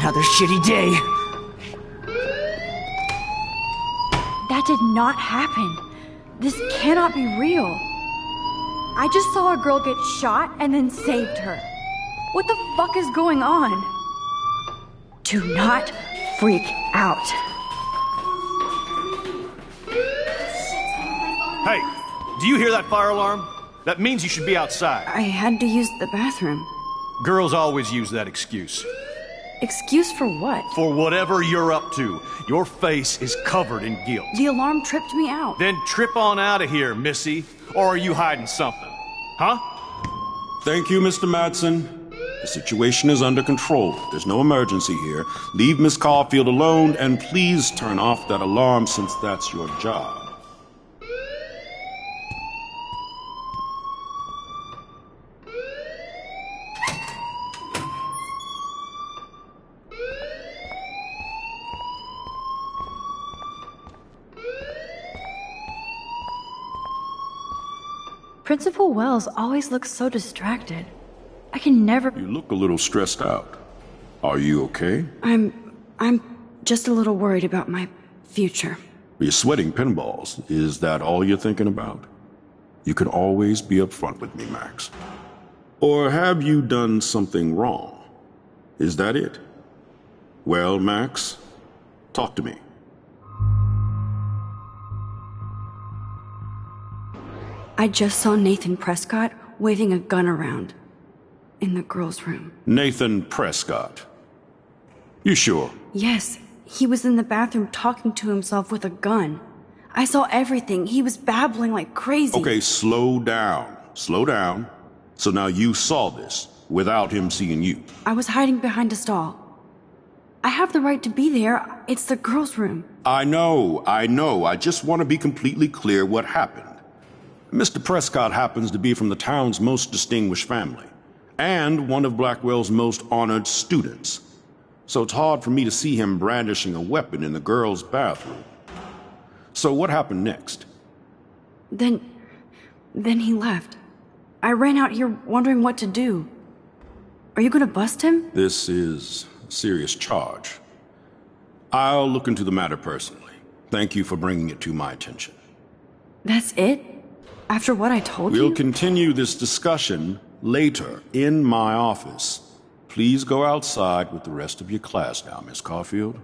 Another shitty day. That did not happen. This cannot be real. I just saw a girl get shot and then saved her. What the fuck is going on? Do not freak out. Hey, do you hear that fire alarm? That means you should be outside. I had to use the bathroom. Girls always use that excuse. Excuse for what? For whatever you're up to. Your face is covered in guilt. The alarm tripped me out. Then trip on out of here, Missy. Or are you hiding something? Huh? Thank you, Mr. Madsen. The situation is under control. There's no emergency here. Leave Miss Caulfield alone, and please turn off that alarm since that's your job. Principal Wells always looks so distracted. I can never... You look a little stressed out. Are you okay? I'm just a little worried about my future. You're sweating pinballs. Is that all you're thinking about? You can always be upfront with me, Max. Or have you done something wrong? Is that it? Well, Max, talk to me. I just saw Nathan Prescott waving a gun around in the girls' room. Nathan Prescott. You sure? Yes, he was in the bathroom talking to himself with a gun. I saw everything. He was babbling like crazy. Okay, slow down. Slow down. So now you saw this without him seeing you. I was hiding behind a stall. I have the right to be there. It's the girls' room. I know. I just want to be completely clear what happened. Mr. Prescott happens to be from the town's most distinguished family, and one of Blackwell's most honored students. So it's hard for me to see him brandishing a weapon in the girls' bathroom. So what happened next? Then he left. I ran out here wondering what to do. Are you gonna bust him? This is a serious charge. I'll look into the matter personally. Thank you for bringing it to my attention. That's it? After what I told you? We'll continue this discussion later in my office. Please go outside with the rest of your class now, Miss Caulfield.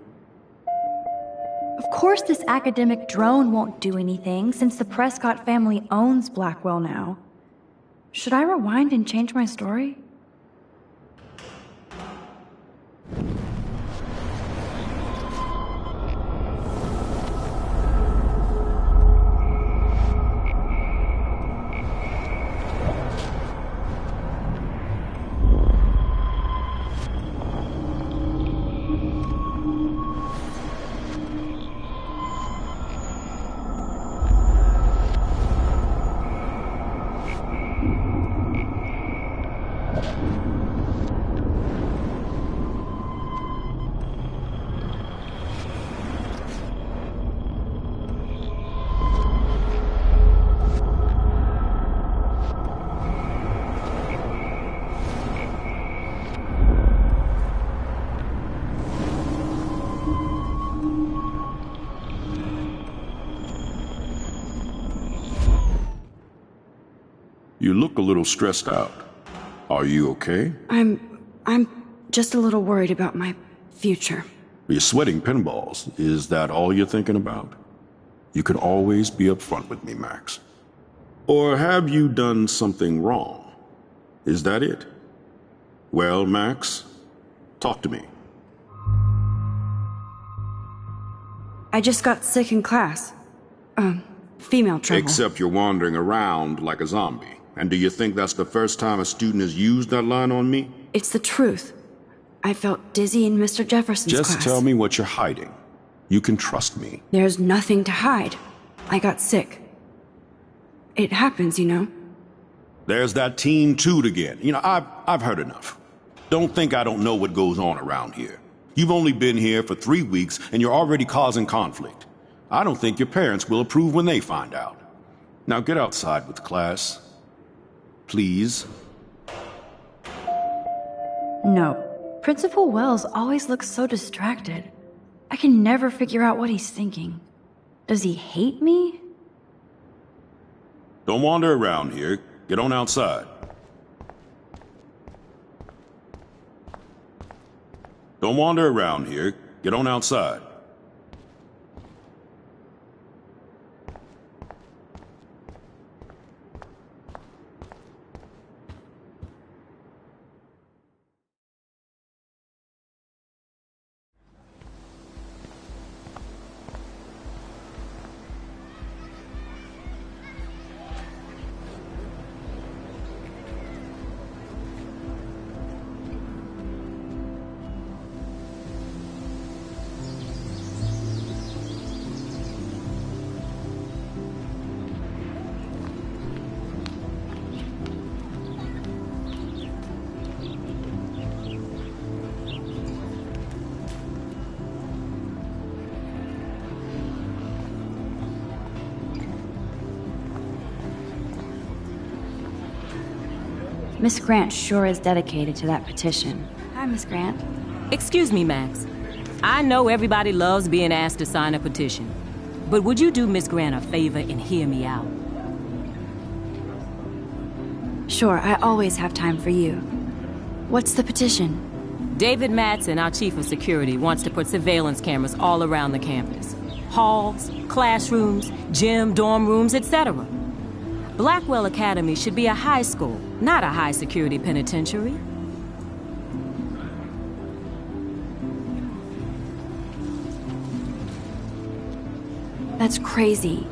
Of course this academic drone won't do anything since the Prescott family owns Blackwell now. Should I rewind and change my story? You look a little stressed out. Are you okay? I'm just a little worried about my future. You're sweating pinballs. Is that all you're thinking about? You can always be upfront with me, Max. Or have you done something wrong? Is that it? Well, Max, talk to me. I just got sick in class. Female trouble. Except you're wandering around like a zombie. And do you think that's the first time a student has used that line on me? It's the truth. I felt dizzy in Mr. Jefferson's class. Just tell me what you're hiding. You can trust me. There's nothing to hide. I got sick. It happens, you know. There's that teen toot again. You know, I've heard enough. Don't think I don't know what goes on around here. You've only been here for 3 weeks and you're already causing conflict. I don't think your parents will approve when they find out. Now get outside with class. Please. No. Principal Wells always looks so distracted. I can never figure out what he's thinking. Does he hate me? Don't wander around here. Get on outside. Don't wander around here. Get on outside. Miss Grant sure is dedicated to that petition. Hi, Miss Grant. Excuse me, Max. I know everybody loves being asked to sign a petition, but would you do Miss Grant a favor and hear me out? Sure, I always have time for you. What's the petition? David Madsen, our chief of security, wants to put surveillance cameras all around the campus. Halls, classrooms, gym, dorm rooms, etc. Blackwell Academy should be a high school, not a high-security penitentiary. That's crazy.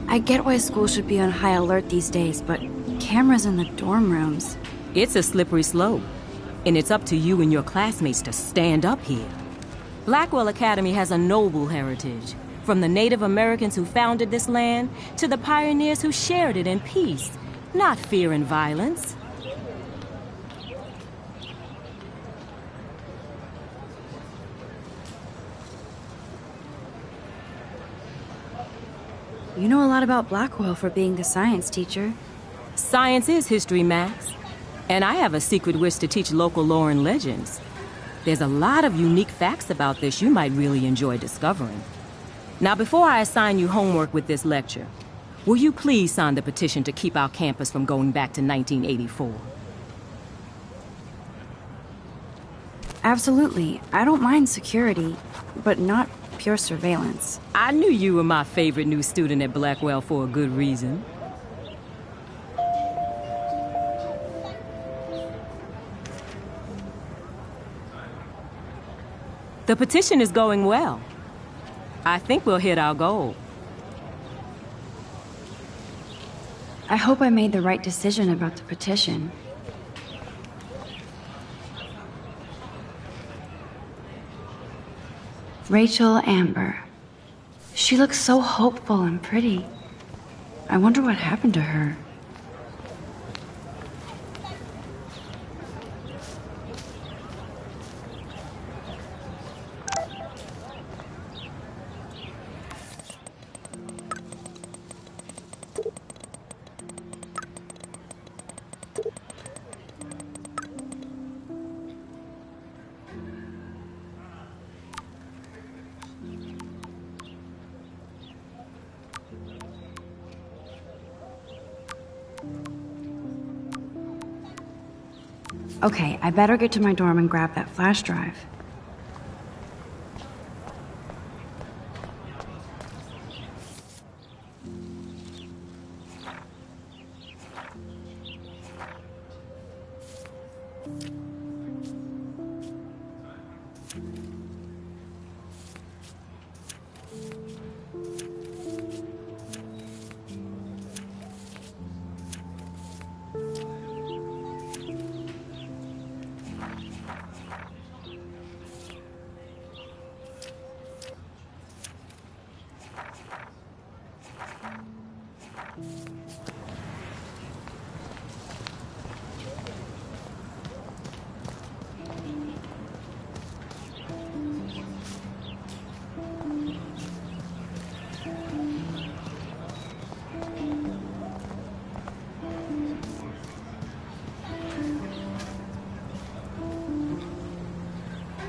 I get why schools should be on high alert these days, but cameras in the dorm rooms... It's a slippery slope, and it's up to you and your classmates to stand up here. Blackwell Academy has a noble heritage, from the Native Americans who founded this land to the pioneers who shared it in peace, not fear and violence. You know a lot about Blackwell for being the science teacher. Science is history, Max. And I have a secret wish to teach local lore and legends. There's a lot of unique facts about this you might really enjoy discovering. Now, before I assign you homework with this lecture, will you please sign the petition to keep our campus from going back to 1984? Absolutely. I don't mind security, but not pure surveillance. I knew you were my favorite new student at Blackwell for a good reason. The petition is going well. I think we'll hit our goal. I hope I made the right decision about the petition. Rachel Amber. She looks so hopeful and pretty. I wonder what happened to her. Okay, I better get to my dorm and grab that flash drive.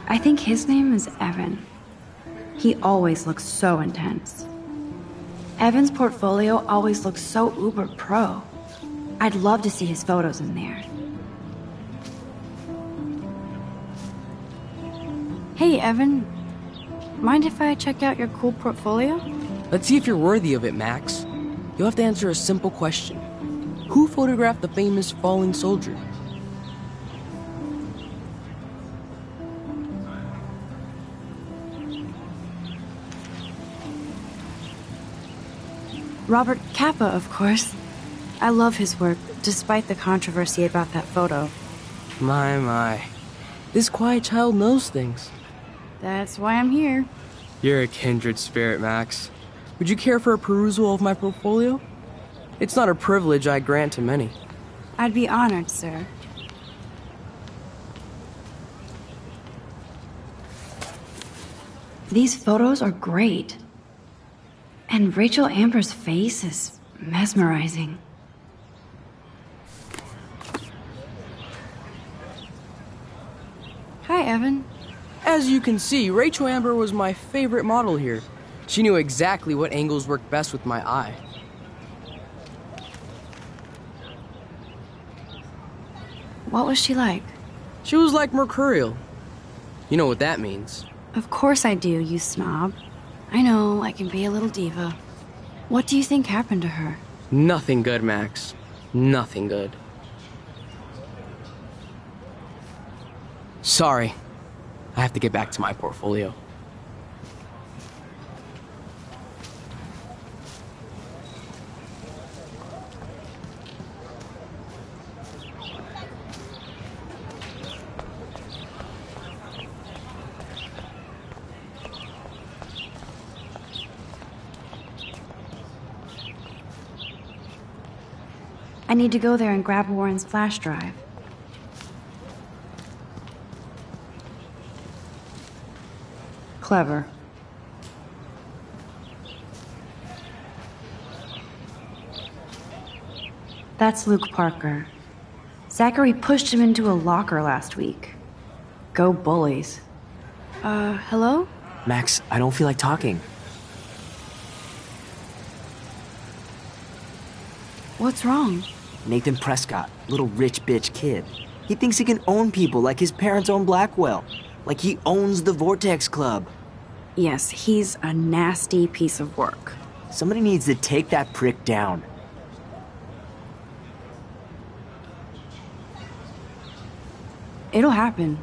I think his name is Evan. He always looks so intense. Evan's portfolio always looks so uber pro. I'd love to see his photos in there. Hey, Evan. Mind if I check out your cool portfolio? Let's see if you're worthy of it, Max. You'll have to answer a simple question. Who photographed the famous falling soldier? Robert Capa, of course. I love his work, despite the controversy about that photo. My. This quiet child knows things. That's why I'm here. You're a kindred spirit, Max. Would you care for a perusal of my portfolio? It's not a privilege I grant to many. I'd be honored, sir. These photos are great. And Rachel Amber's face is mesmerizing. Hi, Evan. As you can see, Rachel Amber was my favorite model here. She knew exactly what angles worked best with my eye. What was she like? She was like mercurial. You know what that means. Of course I do, you snob. I know, I can be a little diva. What do you think happened to her? Nothing good, Max. Nothing good. Sorry. I have to get back to my portfolio. I need to go there and grab Warren's flash drive. Clever. That's Luke Parker. Zachary pushed him into a locker last week. Go bullies. Hello? Max, I don't feel like talking. What's wrong? Nathan Prescott, little rich bitch kid. He thinks he can own people like his parents own Blackwell. Like he owns the Vortex Club. Yes, he's a nasty piece of work. Somebody needs to take that prick down. It'll happen.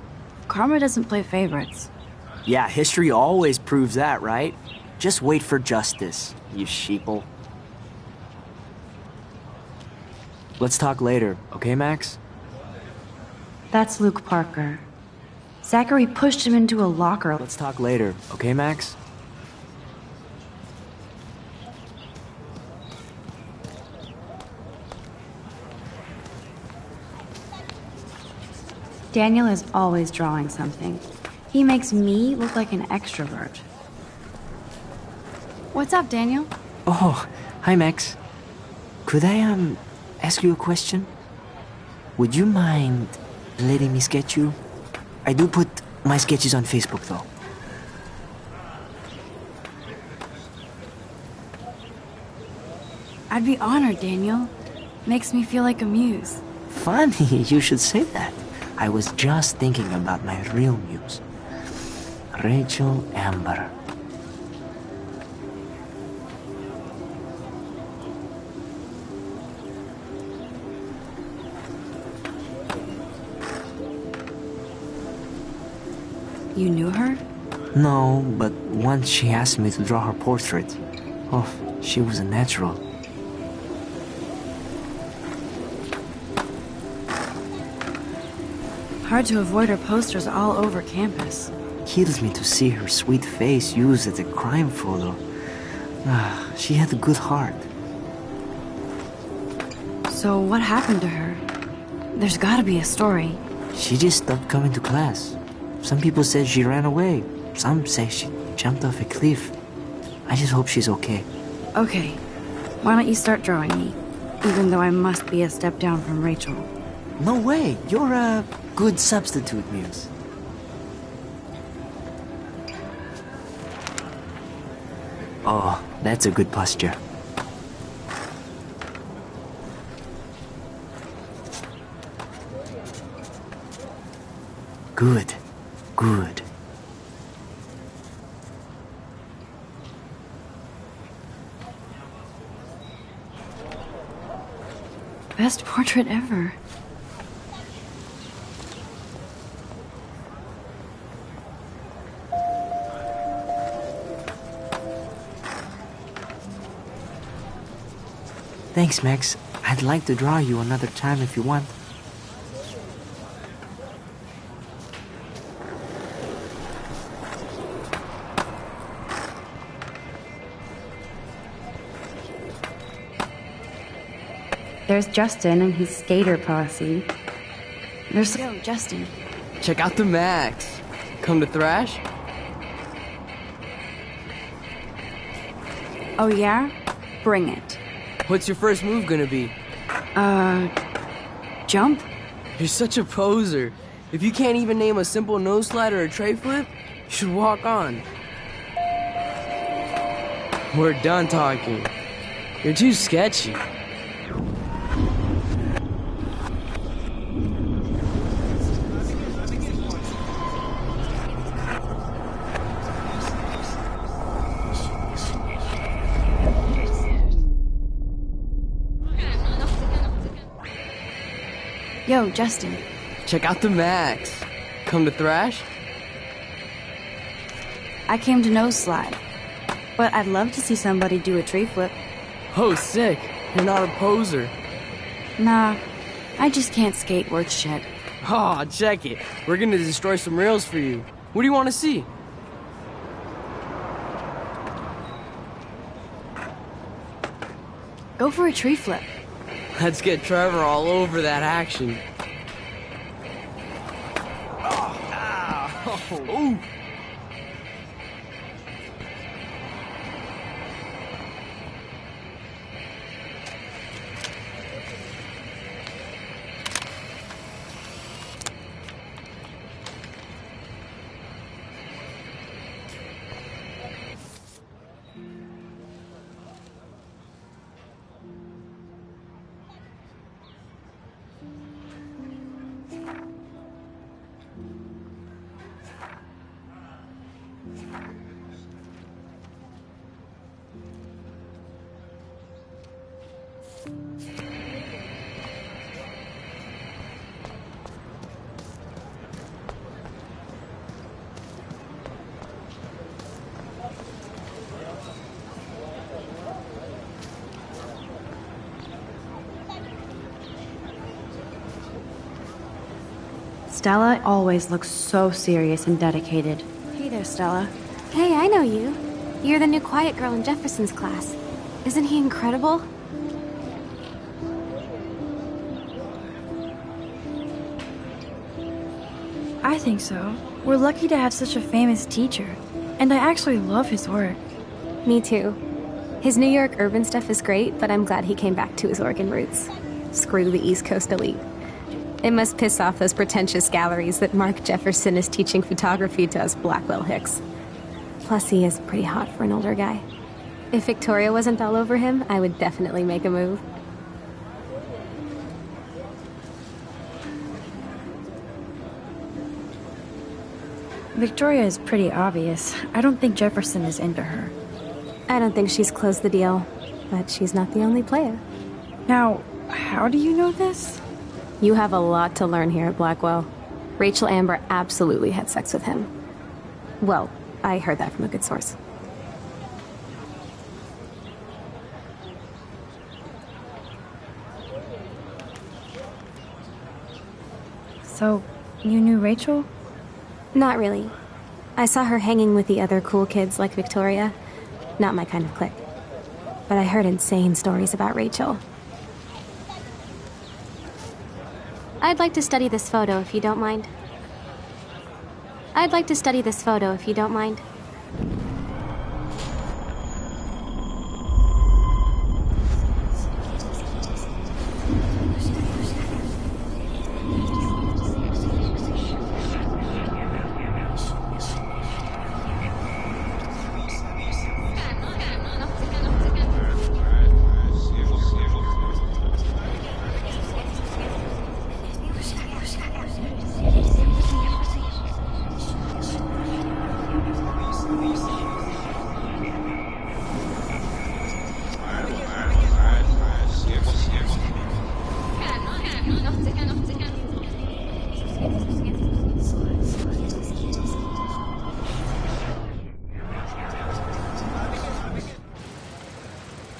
Karma doesn't play favorites. Yeah, history always proves that, right? Just wait for justice, you sheeple. Let's talk later, okay, Max? That's Luke Parker. Zachary pushed him into a locker. Let's talk later, okay, Max? Daniel is always drawing something. He makes me look like an extrovert. What's up, Daniel? Oh, hi, Max. Could I, ask you a question? Would you mind letting me sketch you? I do put my sketches on Facebook, though. I'd be honored, Daniel. Makes me feel like a muse. Funny, you should say that. I was just thinking about my real muse. Rachel Amber. You knew her? No, but once she asked me to draw her portrait. Oh, she was a natural. Hard to avoid her posters all over campus. Kills me to see her sweet face used as a crime photo. Ah, she had a good heart. So what happened to her? There's gotta be a story. She just stopped coming to class. Some people said she ran away. Some say she jumped off a cliff. I just hope she's okay. Okay, why don't you start drawing me? Even though I must be a step down from Rachel. No way, you're a good substitute, Muse. Oh, that's a good posture. Good. Good. Best portrait ever. Thanks, Max. I'd like to draw you another time if you want. There's Justin and his skater posse. There's... Yo, Justin. Check out the Max. Come to thrash? Oh yeah? Bring it. What's your first move gonna be? Jump? You're such a poser. If you can't even name a simple nose slide or a tray flip, you should walk on. We're done talking. You're too sketchy. Yo, Justin. Check out the Max. Come to thrash? I came to nose slide. But I'd love to see somebody do a tree flip. Oh, sick. You're not a poser. Nah, I just can't skate worth shit. Aw, check it. We're gonna destroy some rails for you. What do you want to see? Go for a tree flip. Let's get Trevor all over that action. Ooh. Stella always looks so serious and dedicated. Hey there, Stella. Hey, I know you. You're the new quiet girl in Jefferson's class. Isn't he incredible? I think so. We're lucky to have such a famous teacher. And I actually love his work. Me too. His New York urban stuff is great, but I'm glad he came back to his Oregon roots. Screw the East Coast elite. It must piss off those pretentious galleries that Mark Jefferson is teaching photography to us Blackwell Hicks. Plus, he is pretty hot for an older guy. If Victoria wasn't all over him, I would definitely make a move. Victoria is pretty obvious. I don't think Jefferson is into her. I don't think she's closed the deal, but she's not the only player. Now, how do you know this? You have a lot to learn here at Blackwell. Rachel Amber absolutely had sex with him. Well, I heard that from a good source. So, you knew Rachel? Not really. I saw her hanging with the other cool kids like Victoria. Not my kind of clique. But I heard insane stories about Rachel. I'd like to study this photo if you don't mind. I'd like to study this photo if you don't mind.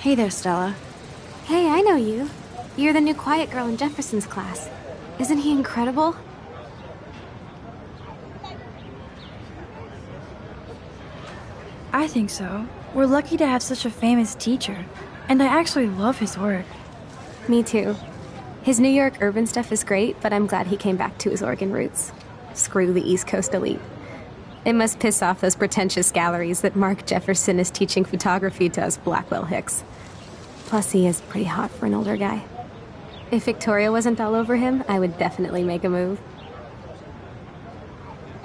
Hey there, Stella. Hey, I know you. You're the new quiet girl in Jefferson's class. Isn't he incredible? I think so. We're lucky to have such a famous teacher, and I actually love his work. Me too. His New York urban stuff is great, but I'm glad he came back to his Oregon roots. Screw the East Coast elite. It must piss off those pretentious galleries that Mark Jefferson is teaching photography to us Blackwell hicks. Plus, he is pretty hot for an older guy. If Victoria wasn't all over him, I would definitely make a move.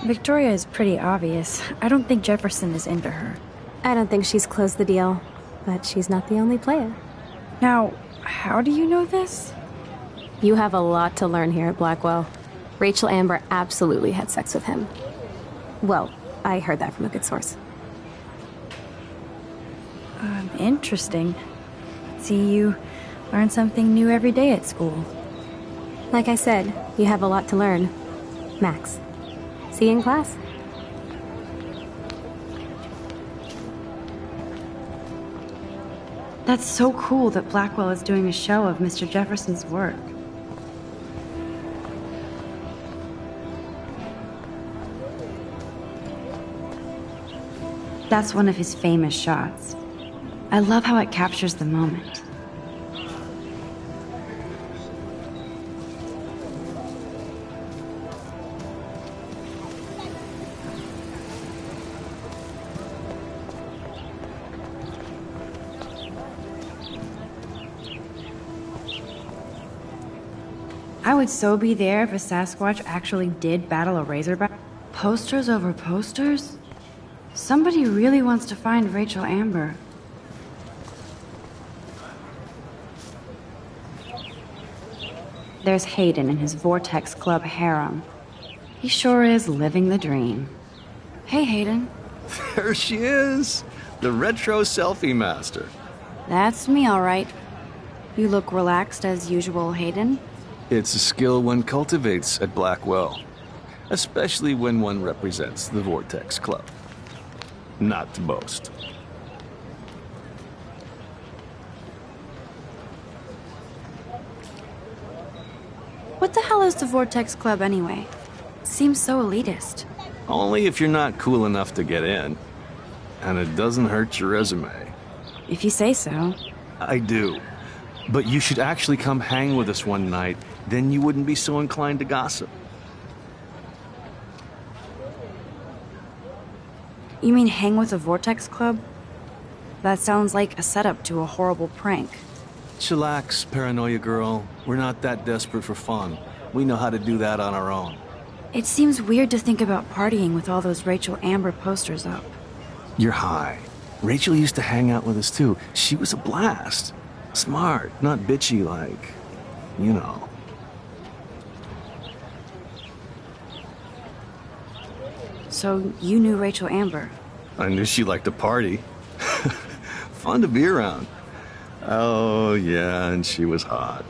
Victoria is pretty obvious. I don't think Jefferson is into her. I don't think she's closed the deal, but she's not the only player. Now, how do you know this? You have a lot to learn here at Blackwell. Rachel Amber absolutely had sex with him. Well, I heard that from a good source. Interesting. See, you learn something new every day at school. Like I said, you have a lot to learn. Max. See you in class. That's so cool that Blackwell is doing a show of Mr. Jefferson's work. That's one of his famous shots. I love how it captures the moment. I would so be there if a Sasquatch actually did battle a Razorback. Posters over posters? Somebody really wants to find Rachel Amber. There's Hayden in his Vortex Club harem. He sure is living the dream. Hey, Hayden. There she is, the retro selfie master. That's me, all right. You look relaxed as usual, Hayden. It's a skill one cultivates at Blackwell, especially when one represents the Vortex Club. Not to boast. What the hell is the Vortex Club anyway? Seems so elitist. Only if you're not cool enough to get in. And it doesn't hurt your resume. If you say so. I do. But you should actually come hang with us one night, then you wouldn't be so inclined to gossip. You mean hang with the Vortex Club? That sounds like a setup to a horrible prank. Chillax, paranoia girl. We're not that desperate for fun. We know how to do that on our own. It seems weird to think about partying with all those Rachel Amber posters up. You're high. Rachel used to hang out with us too. She was a blast. Smart, not bitchy like, you know. So you knew Rachel Amber? I knew she liked to party. Fun to be around. Oh, yeah, and she was hot.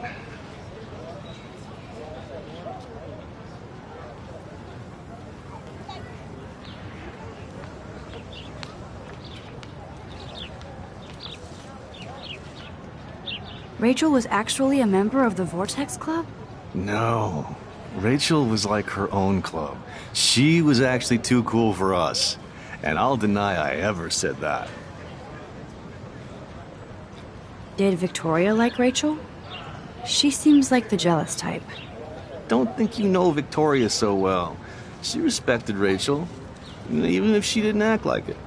Rachel was actually a member of the Vortex Club? No. Rachel was like her own club. She was actually too cool for us. And I'll deny I ever said that. Did Victoria like Rachel? She seems like the jealous type. Don't think you know Victoria so well. She respected Rachel, even if she didn't act like it.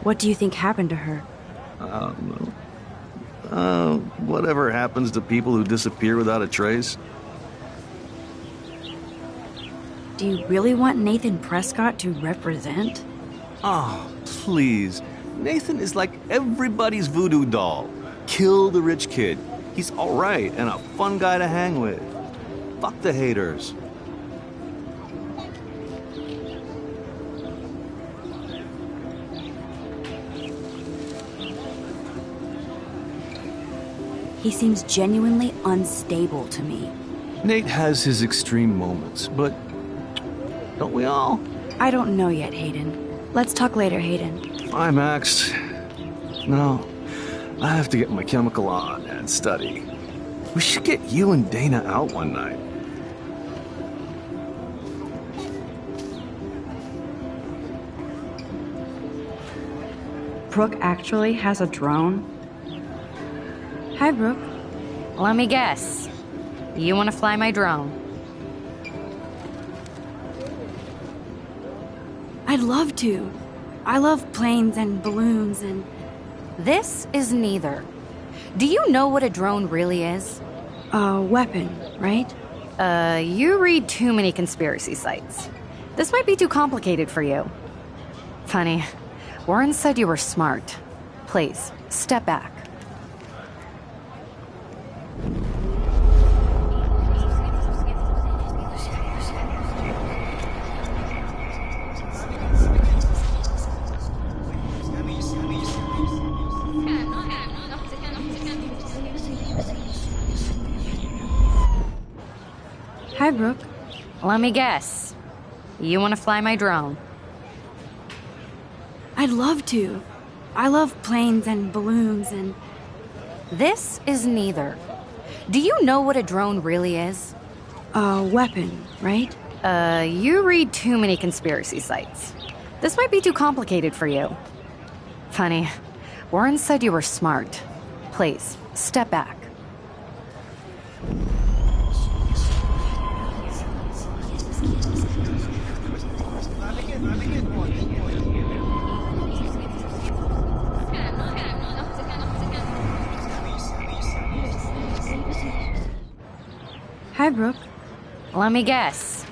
What do you think happened to her? I don't know. Whatever happens to people who disappear without a trace. Do you really want Nathan Prescott to represent? Oh, please. Nathan is like everybody's voodoo doll. Kill the rich kid. He's all right and a fun guy to hang with. Fuck the haters. He seems genuinely unstable to me. Nate has his extreme moments, but don't we all? I don't know yet, Hayden. Let's talk later, Hayden. Bye, Max. No, I have to get my chemical on and study. We should get you and Dana out one night. Brooke actually has a drone? Hi, Brooke. Let me guess. You want to fly my drone? I'd love to. I love planes and balloons and... This is neither. Do you know what a drone really is? A weapon, right? You read too many conspiracy sites. This might be too complicated for you. Funny, Warren said you were smart. Please, step back. Hi, Brooke. Let me guess. You want to fly my drone? I'd love to. I love planes and balloons and... This is neither. Do you know what a drone really is? A weapon, right? You read too many conspiracy sites. This might be too complicated for you. Funny, Warren said you were smart. Please, step back. Hi, Brooke. Let me guess.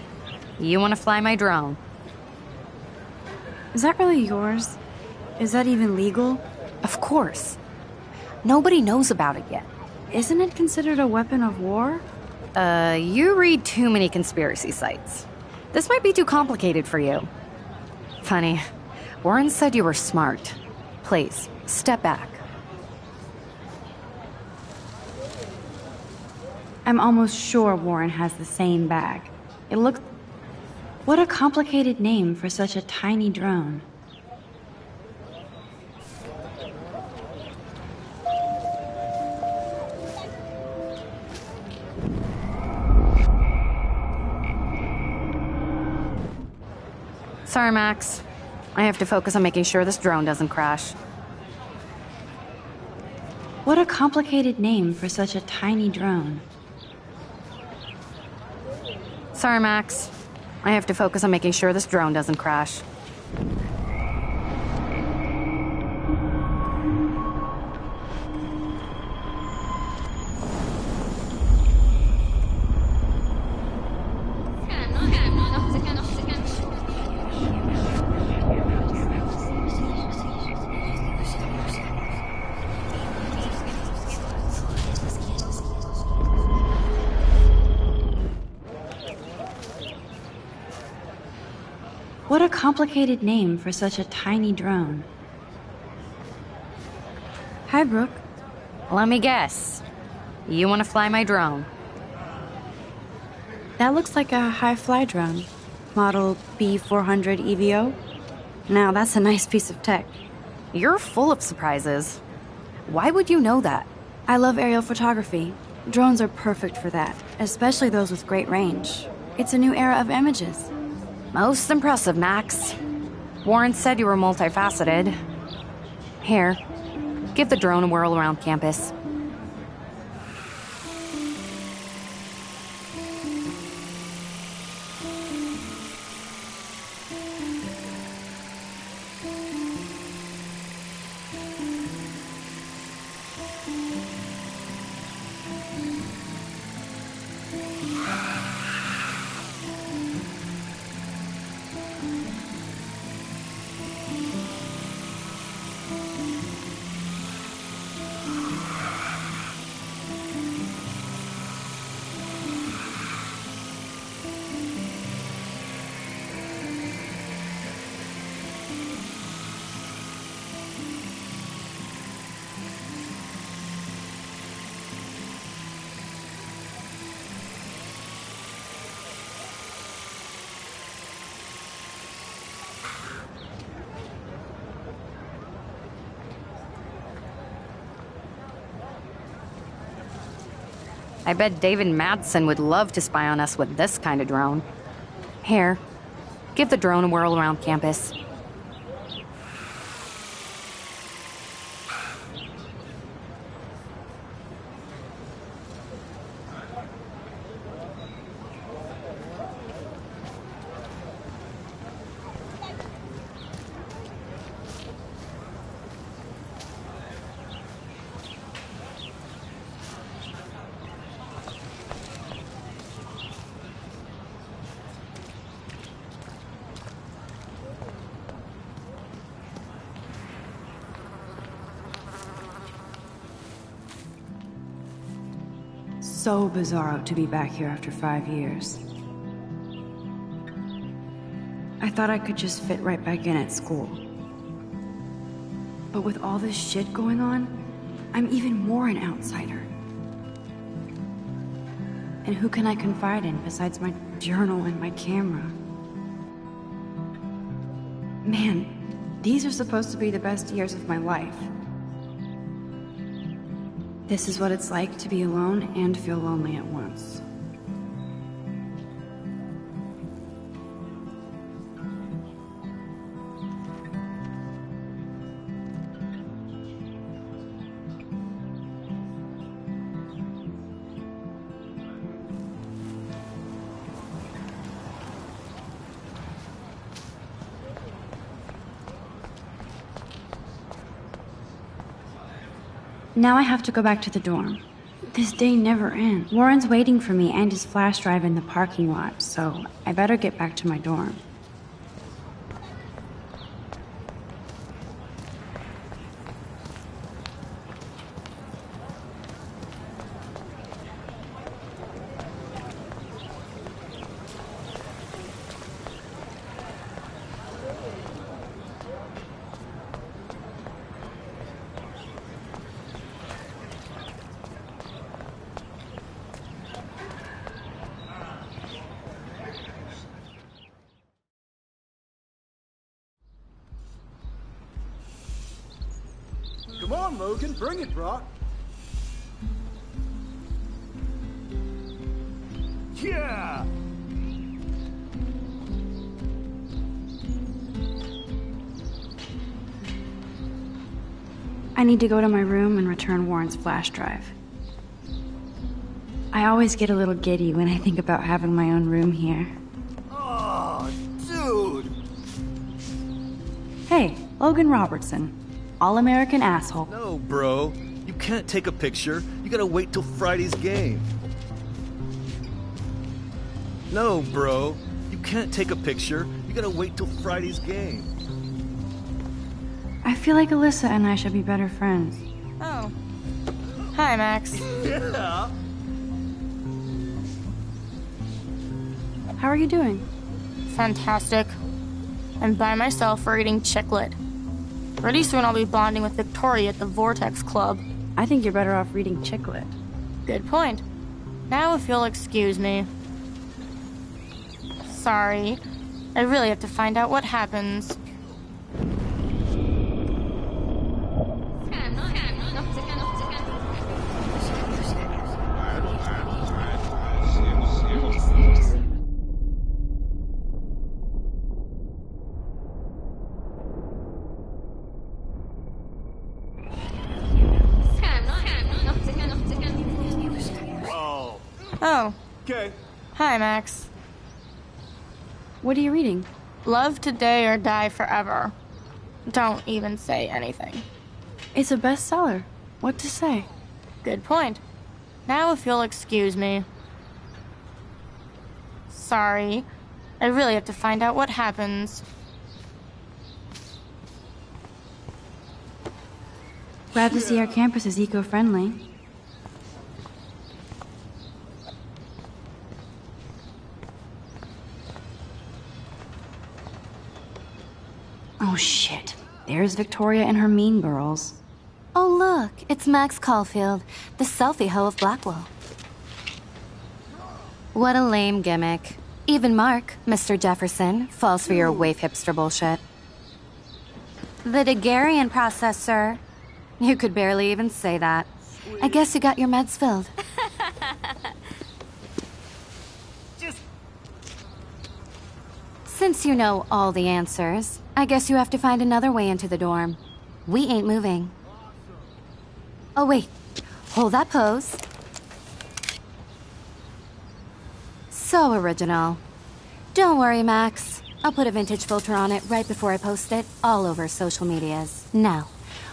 You want to fly my drone? Is that really yours? Is that even legal? Of course. Nobody knows about it yet. Isn't it considered a weapon of war? You read too many conspiracy sites. This might be too complicated for you. Funny, Warren said you were smart. Please, step back. I'm almost sure Warren has the same bag. It looks... What a complicated name for such a tiny drone. Sorry, Max. I have to focus on making sure this drone doesn't crash. What a complicated name for such a tiny drone. Sorry, Max. I have to focus on making sure this drone doesn't crash. What a complicated name for such a tiny drone. Hi, Brooke. Let me guess. You want to fly my drone? That looks like a high-fly drone. Model B400 EVO. Now, that's a nice piece of tech. You're full of surprises. Why would you know that? I love aerial photography. Drones are perfect for that, especially those with great range. It's a new era of images. Most impressive, Max. Warren said you were multifaceted. Here, give the drone a whirl around campus. I bet David Madsen would love to spy on us with this kind of drone. Here, give the drone a whirl around campus. So bizarro to be back here after 5 years. I thought I could just fit right back in at school. But with all this shit going on, I'm even more an outsider. And who can I confide in besides my journal and my camera? Man, these are supposed to be the best years of my life. This is what it's like to be alone and feel lonely at once. Now I have to go back to the dorm. This day never ends. Warren's waiting for me and his flash drive in the parking lot, so I better get back to my dorm. Come on, Logan, bring it, bro. Yeah! I need to go to my room and return Warren's flash drive. I always get a little giddy when I think about having my own room here. Oh, dude! Hey, Logan Robertson. All-American asshole. No, bro. You can't take a picture. You gotta wait till Friday's game. No, bro. You can't take a picture. You gotta wait till Friday's game. I feel like Alyssa and I should be better friends. Oh. Hi, Max. Yeah? How are you doing? Fantastic. I'm by myself reading Chick Lit. Pretty soon I'll be bonding with Victoria at the Vortex Club. I think you're better off reading Chick Lit. Good point. Now if you'll excuse me. Sorry. I really have to find out what happens. Oh. Okay. Hi, Max. What are you reading? Love Today or Die Forever. Don't even say anything. It's a bestseller. What to say? Good point. Now if you'll excuse me. Sorry. I really have to find out what happens. Glad to see our campus is eco-friendly. Oh shit. There's Victoria and her mean girls. Oh look, it's Max Caulfield, the selfie hoe of Blackwell. What a lame gimmick. Even Mark, Mr. Jefferson, falls for your waif hipster bullshit. The Daguerrean process, sir. You could barely even say that. I guess you got your meds filled. Since you know all the answers, I guess you have to find another way into the dorm. We ain't moving. Oh, wait. Hold that pose. So original. Don't worry, Max. I'll put a vintage filter on it right before I post it all over social medias. Now,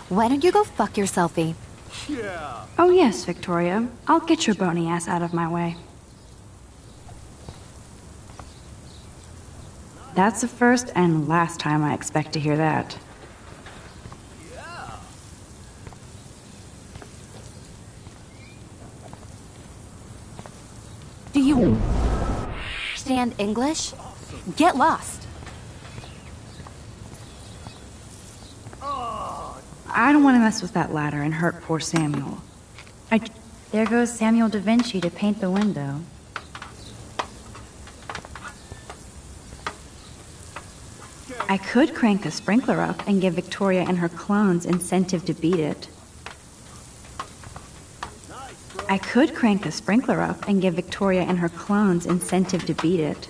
why don't you go fuck your selfie? Yeah. Oh yes, Victoria. I'll get your bony ass out of my way. That's the first and last time I expect to hear that. Do you understand English? Get lost. I don't want to mess with that ladder and hurt poor Samuel. There goes Samuel da Vinci to paint the window. I could crank the sprinkler up and give Victoria and her clones incentive to beat it. I could crank the sprinkler up and give Victoria and her clones incentive to beat it.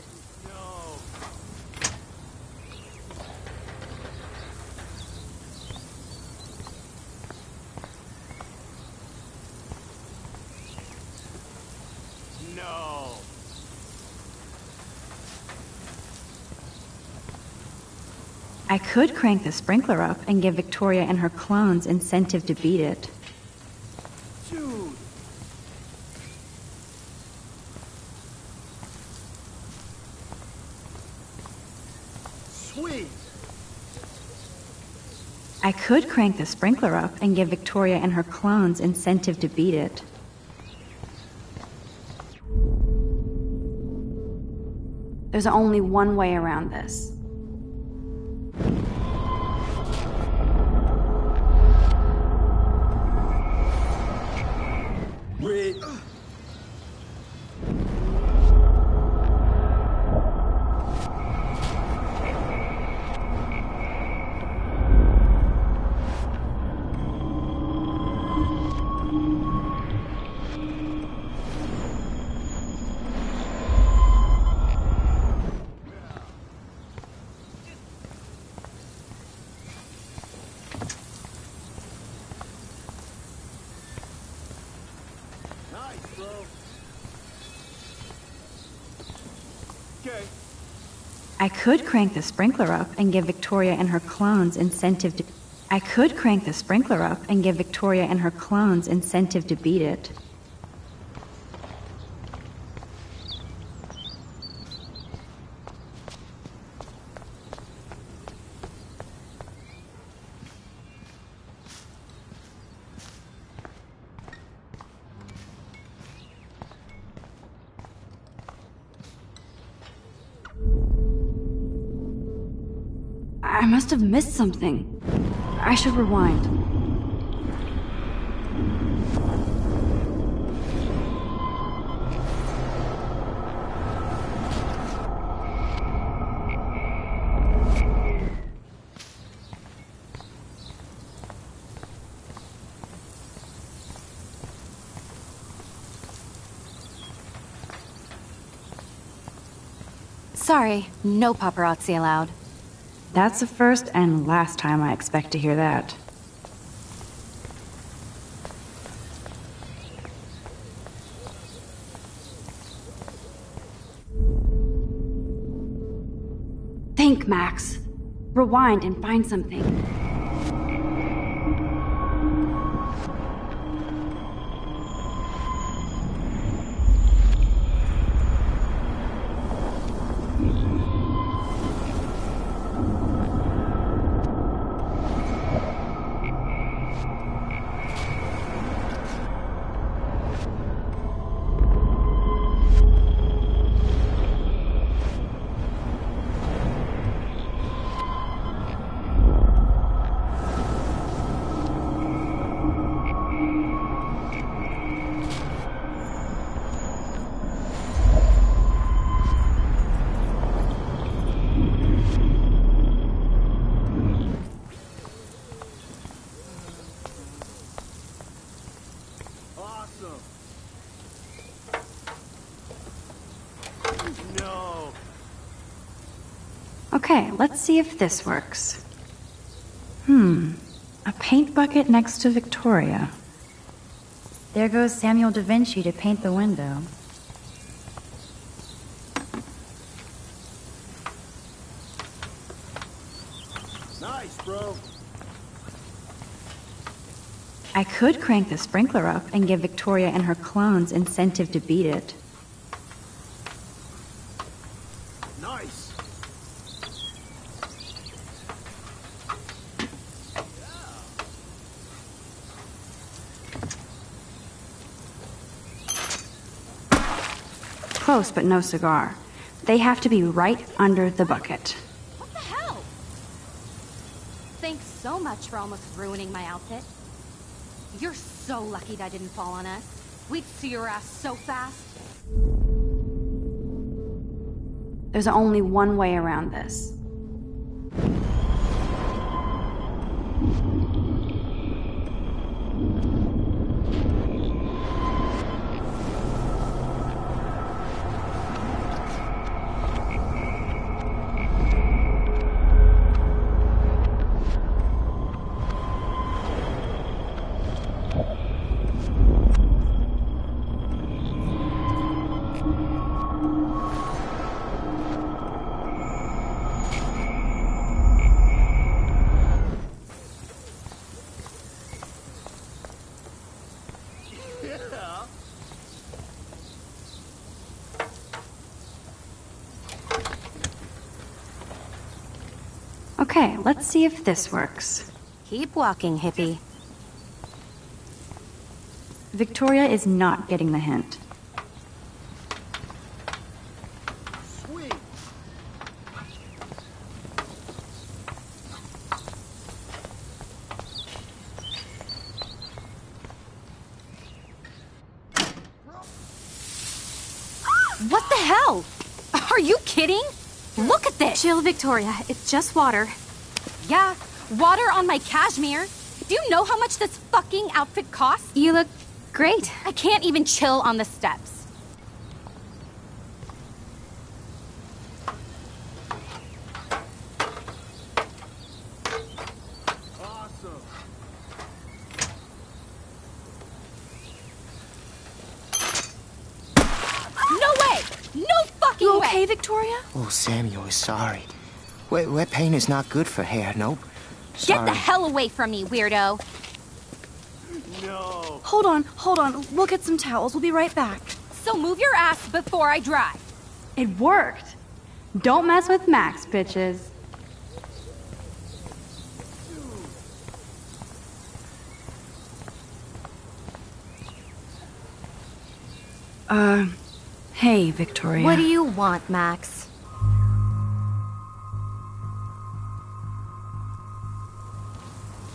No. I could crank the sprinkler up and give Victoria and her clones incentive to beat it. Dude. Sweet. I could crank the sprinkler up and give Victoria and her clones incentive to beat it. There's only one way around this. Wait. Nice, bro. Okay. I could crank the sprinkler up and give Victoria and her clones incentive to... I could crank the sprinkler up and give Victoria and her clones incentive to beat it. I must have missed something. I should rewind. Sorry, no paparazzi allowed. That's the first and last time I expect to hear that. Think, Max. Rewind and find something. Okay, let's see if this works. A paint bucket next to Victoria. There goes Samuel da Vinci to paint the window. Nice, bro. I could crank the sprinkler up and give Victoria and her clones incentive to beat it. Nice. Close, but no cigar. They have to be right under the bucket. What the hell? Thanks so much for almost ruining my outfit. You're so lucky that didn't fall on us. We'd see your ass so fast. There's only one way around this. Okay, let's see if this works. Keep walking, hippie. Victoria is not getting the hint. Sweet. What the hell? Are you kidding? Look at this! Chill, Victoria. It's just water. Yeah, water on my cashmere. Do you know how much this fucking outfit costs? You look great. I can't even chill on the steps. Awesome. No way! No fucking You way! okay, Victoria? Oh, Samuel is sorry. Wet paint is not good for hair, nope. Get Sorry. the hell away from me, weirdo! No. Hold on. We'll get some towels. We'll be right back. So move your ass before I dry. It worked. Don't mess with Max, bitches. Hey, Victoria. What do you want, Max?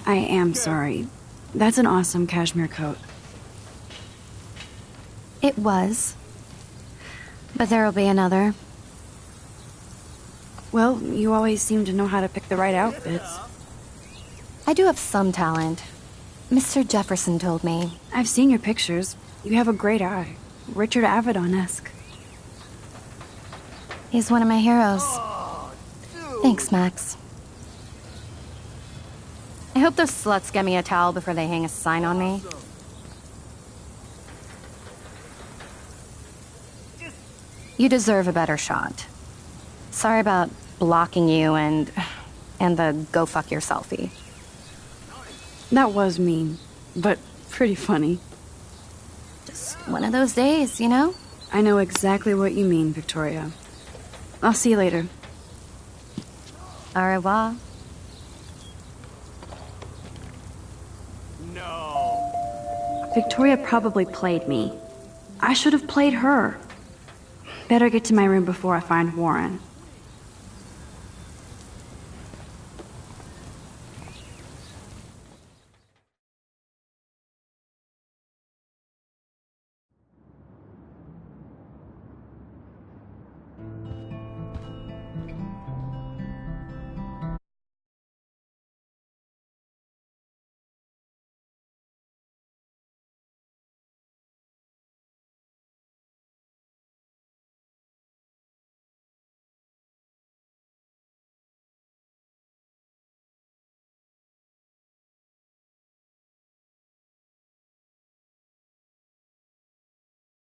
I am sorry. That's an awesome cashmere coat. It was. But there'll be another. Well, you always seem to know how to pick the right outfits. I do have some talent. Mr. Jefferson told me. I've seen your pictures. You have a great eye. Richard Avedon-esque. He's one of my heroes. Thanks, Max. I hope those sluts get me a towel before they hang a sign on me. You deserve a better shot. Sorry about blocking you and the go fuck yourselfie. That was mean, but pretty funny. Just one of those days, you know? I know exactly what you mean, Victoria. I'll see you later. Au revoir. No. Victoria probably played me. I should have played her. Better get to my room before I find Warren.